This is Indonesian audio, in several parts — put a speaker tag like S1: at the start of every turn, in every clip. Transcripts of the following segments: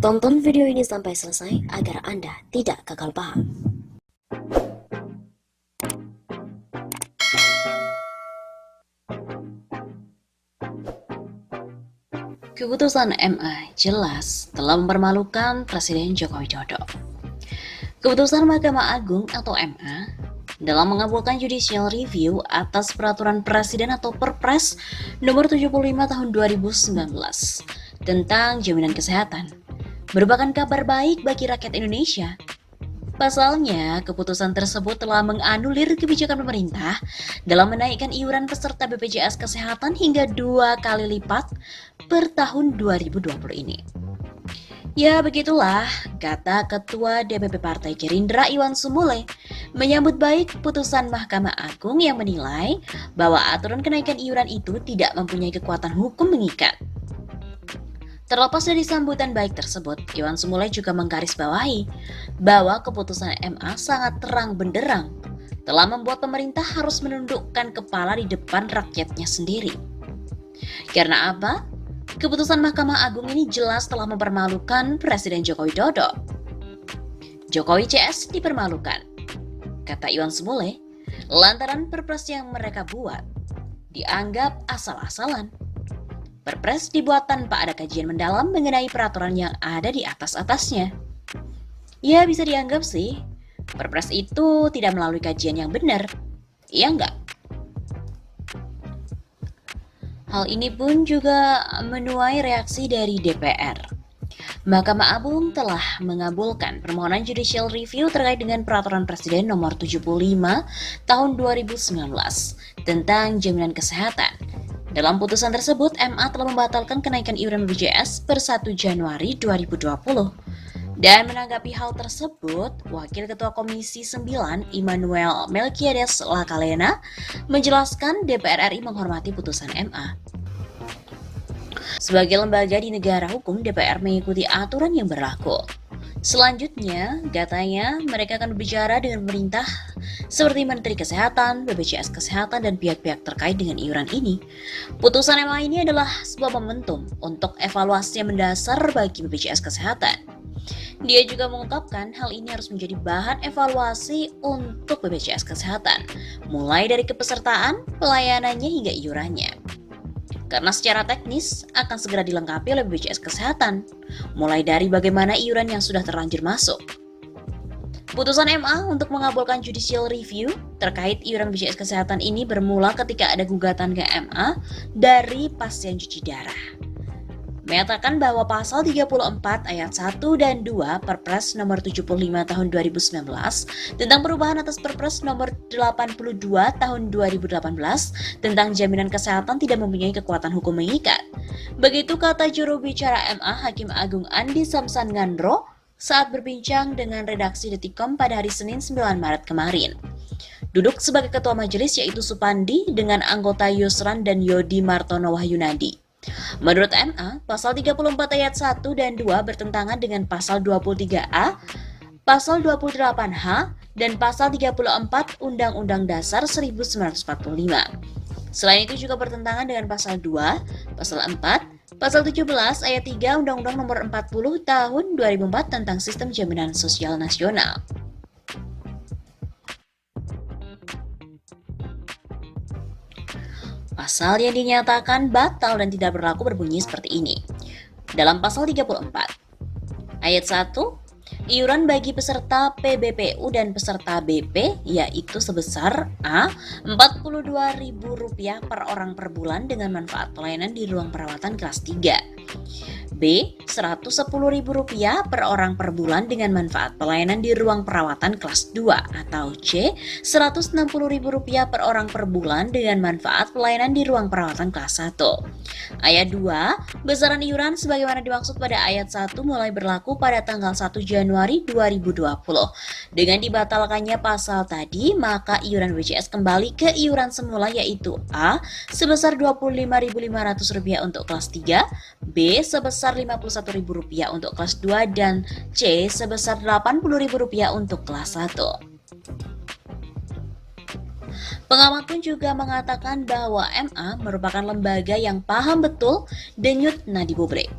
S1: Tonton video ini sampai selesai agar Anda tidak gagal paham.
S2: Keputusan MA jelas telah mempermalukan Presiden Joko Widodo. Keputusan Mahkamah Agung atau MA dalam mengabulkan judicial review atas peraturan Presiden atau Perpres nomor 75 tahun 2019 tentang jaminan kesehatan merupakan kabar baik bagi rakyat Indonesia. Pasalnya, keputusan tersebut telah menganulir kebijakan pemerintah dalam menaikkan iuran peserta BPJS Kesehatan hingga 2 kali lipat per tahun 2020 ini. Ya begitulah, kata Ketua DPP Partai Gerindra Iwan Sumule menyambut baik putusan Mahkamah Agung yang menilai bahwa aturan kenaikan iuran itu tidak mempunyai kekuatan hukum mengikat. Terlepas dari sambutan baik tersebut, Iwan Sumule juga menggarisbawahi bahwa keputusan MA sangat terang benderang telah membuat pemerintah harus menundukkan kepala di depan rakyatnya sendiri. Karena apa? Keputusan Mahkamah Agung ini jelas telah mempermalukan Presiden Joko Widodo. Jokowi CS dipermalukan, kata Iwan Sumule, lantaran perpres yang mereka buat dianggap asal-asalan. Perpres dibuat tanpa ada kajian mendalam mengenai peraturan yang ada di atas-atasnya. Ya bisa dianggap sih, Perpres itu tidak melalui kajian yang benar. Iya enggak? Hal ini pun juga menuai reaksi dari DPR. Mahkamah Agung telah mengabulkan permohonan judicial review terkait dengan peraturan Presiden nomor 75 tahun 2019 tentang jaminan kesehatan. Dalam putusan tersebut, MA telah membatalkan kenaikan iuran BPJS per 1 Januari 2020. Dan menanggapi hal tersebut, Wakil Ketua Komisi 9 Immanuel Melkiades Lakalena menjelaskan DPR RI menghormati putusan MA. Sebagai lembaga di negara hukum, DPR mengikuti aturan yang berlaku. Selanjutnya, katanya mereka akan berbicara dengan pemerintah seperti Menteri Kesehatan, BPJS Kesehatan, dan pihak-pihak terkait dengan iuran ini. Putusan MA ini adalah sebuah momentum untuk evaluasi yang mendasar bagi BPJS Kesehatan. Dia juga mengungkapkan hal ini harus menjadi bahan evaluasi untuk BPJS Kesehatan, mulai dari kepesertaan, pelayanannya hingga iurannya. Karena secara teknis akan segera dilengkapi oleh BPJS Kesehatan, mulai dari bagaimana iuran yang sudah terlanjur masuk. Putusan MA untuk mengabulkan judicial review terkait iuran BPJS Kesehatan ini bermula ketika ada gugatan ke MA dari pasien cuci darah. Menyatakan bahwa pasal 34 ayat 1 dan 2 Perpres nomor 75 tahun 2019 tentang perubahan atas Perpres nomor 82 tahun 2018 tentang jaminan kesehatan tidak mempunyai kekuatan hukum mengikat. Begitu kata juru bicara MA Hakim Agung Andi Samsan Ngandro saat berbincang dengan redaksi Detikcom pada hari Senin 9 Maret kemarin. Duduk sebagai ketua majelis yaitu Supandi dengan anggota Yusran dan Yodi Martono Wahyunadi. Menurut MA, pasal 34 ayat 1 dan 2 bertentangan dengan pasal 23A, pasal 28H, dan pasal 34 Undang-Undang Dasar 1945. Selain itu juga bertentangan dengan pasal 2, pasal 4, pasal 17 ayat 3 Undang-Undang Nomor 40 Tahun 2004 tentang Sistem Jaminan Sosial Nasional. Pasal yang dinyatakan batal dan tidak berlaku berbunyi seperti ini. Dalam pasal 34, ayat 1, iuran bagi peserta PBPU dan peserta BP yaitu sebesar A. Rp42.000 per orang per bulan dengan manfaat pelayanan di ruang perawatan kelas 3. B. Rp110.000 per orang per bulan dengan manfaat pelayanan di ruang perawatan kelas 2 atau C. Rp160.000 per orang per bulan dengan manfaat pelayanan di ruang perawatan kelas 1. Ayat 2, besaran iuran sebagaimana dimaksud pada ayat 1 mulai berlaku pada tanggal 1 Januari 2020. Dengan dibatalkannya pasal tadi, maka iuran BPJS kembali ke iuran semula yaitu A. sebesar Rp25.500 untuk kelas 3, B. sebesar Rp51.000 untuk kelas 2, dan C. sebesar Rp80.000 untuk kelas 1. Pengamat pun juga mengatakan bahwa MA merupakan lembaga yang paham betul denyut nadi publik.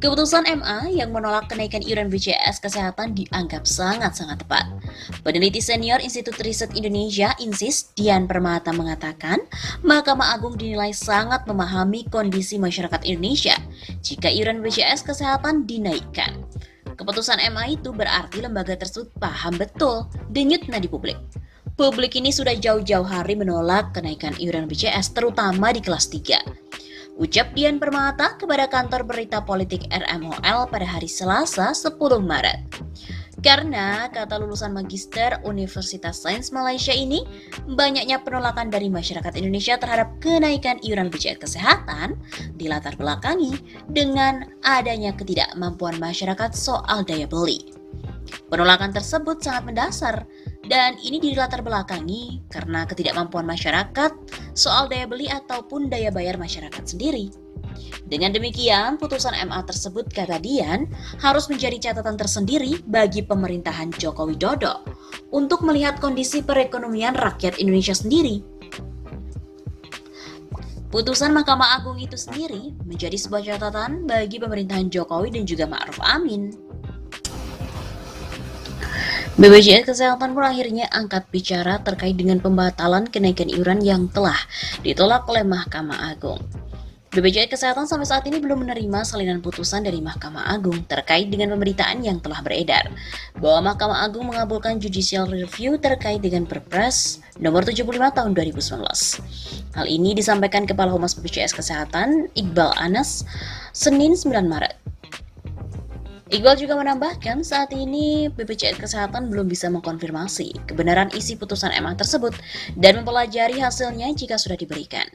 S2: Keputusan MA yang menolak kenaikan iuran BPJS Kesehatan dianggap sangat-sangat tepat. Peneliti senior Institut Riset Indonesia (INSIS) Dian Permata mengatakan, Mahkamah Agung dinilai sangat memahami kondisi masyarakat Indonesia jika iuran BPJS Kesehatan dinaikkan. Keputusan MA itu berarti lembaga tersebut paham betul denyut nadi publik. Publik ini sudah jauh-jauh hari menolak kenaikan iuran BPJS terutama di kelas 3. Ucap Dian Permata kepada kantor berita politik RMOL pada hari Selasa 10 Maret. Karena, kata lulusan magister Universitas Sains Malaysia ini, banyaknya penolakan dari masyarakat Indonesia terhadap kenaikan iuran BPJS Kesehatan dilatar belakangi dengan adanya ketidakmampuan masyarakat soal daya beli. Penolakan tersebut sangat mendasar dan ini dilatar belakangi karena ketidakmampuan masyarakat soal daya beli ataupun daya bayar masyarakat sendiri. Dengan demikian, putusan MA tersebut, kata Dian, harus menjadi catatan tersendiri bagi pemerintahan Joko Widodo untuk melihat kondisi perekonomian rakyat Indonesia sendiri. Putusan Mahkamah Agung itu sendiri menjadi sebuah catatan bagi pemerintahan Jokowi dan juga Ma'ruf Amin. BPJS Kesehatan pun akhirnya angkat bicara terkait dengan pembatalan kenaikan iuran yang telah ditolak oleh Mahkamah Agung. BPJS Kesehatan sampai saat ini belum menerima salinan putusan dari Mahkamah Agung terkait dengan pemberitaan yang telah beredar bahwa Mahkamah Agung mengabulkan judicial review terkait dengan Perpres nomor 75 tahun 2019. Hal ini disampaikan Kepala Humas BPJS Kesehatan Iqbal Anas Senin 9 Maret. Iqbal juga menambahkan saat ini BPJS Kesehatan belum bisa mengkonfirmasi kebenaran isi putusan MA tersebut dan mempelajari hasilnya jika sudah diberikan.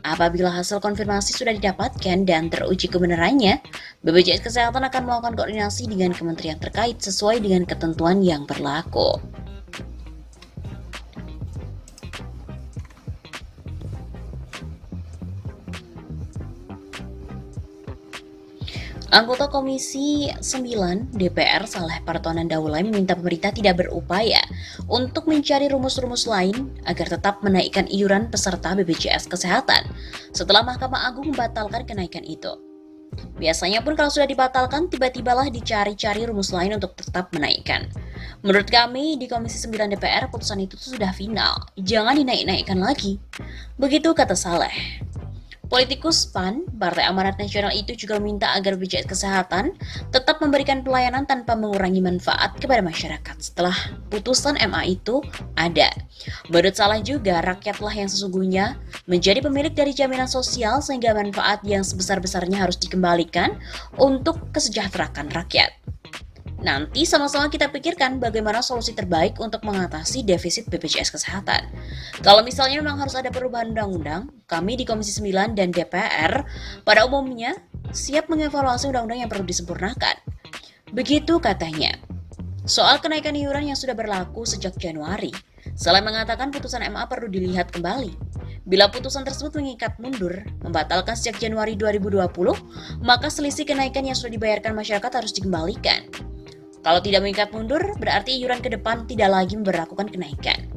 S2: Apabila hasil konfirmasi sudah didapatkan dan teruji kebenarannya, BPJS Kesehatan akan melakukan koordinasi dengan kementerian terkait sesuai dengan ketentuan yang berlaku. Anggota Komisi 9 DPR Saleh Partonan Daulay meminta pemerintah tidak berupaya untuk mencari rumus-rumus lain agar tetap menaikkan iuran peserta BPJS Kesehatan setelah Mahkamah Agung membatalkan kenaikan itu. Biasanya pun kalau sudah dibatalkan, tiba-tibalah dicari-cari rumus lain untuk tetap menaikkan. Menurut kami di Komisi 9 DPR, putusan itu sudah final, jangan dinaik-naikkan lagi. Begitu kata Saleh. Politikus PAN, Partai Amanat Nasional itu juga meminta agar BPJS Kesehatan tetap memberikan pelayanan tanpa mengurangi manfaat kepada masyarakat setelah putusan MA itu ada. Menurut Saleh juga, rakyatlah yang sesungguhnya menjadi pemilik dari jaminan sosial sehingga manfaat yang sebesar-besarnya harus dikembalikan untuk kesejahteraan rakyat. Nanti sama-sama kita pikirkan bagaimana solusi terbaik untuk mengatasi defisit BPJS Kesehatan. Kalau misalnya memang harus ada perubahan undang-undang, kami di Komisi 9 dan DPR pada umumnya siap mengevaluasi undang-undang yang perlu disempurnakan. Begitu katanya. Soal kenaikan iuran yang sudah berlaku sejak Januari, Saleh mengatakan putusan MA perlu dilihat kembali. Bila putusan tersebut mengikat mundur, membatalkan sejak Januari 2020, maka selisih kenaikan yang sudah dibayarkan masyarakat harus dikembalikan. Kalau tidak mengikat mundur, berarti iuran ke depan tidak lagi memberlakukan kenaikan.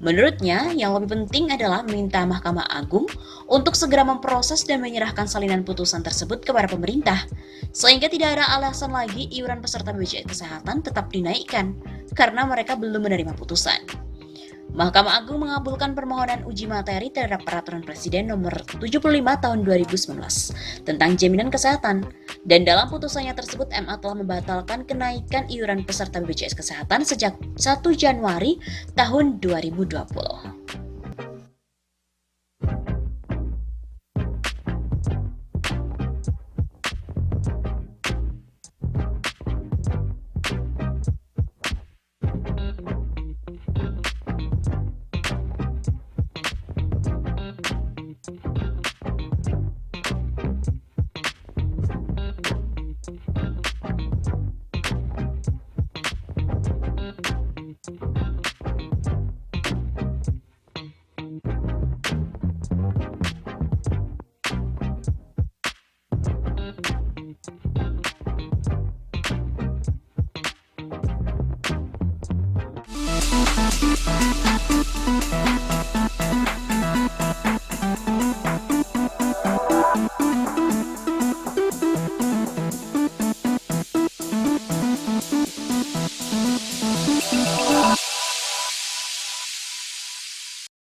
S2: Menurutnya, yang lebih penting adalah meminta Mahkamah Agung untuk segera memproses dan menyerahkan salinan putusan tersebut kepada pemerintah, sehingga tidak ada alasan lagi iuran peserta BPJS Kesehatan tetap dinaikkan, karena mereka belum menerima putusan. Mahkamah Agung mengabulkan permohonan uji materi terhadap Peraturan Presiden Nomor 75 Tahun 2019 tentang jaminan kesehatan, dan dalam putusannya tersebut MA telah membatalkan kenaikan iuran peserta BPJS Kesehatan sejak 1 Januari tahun 2020.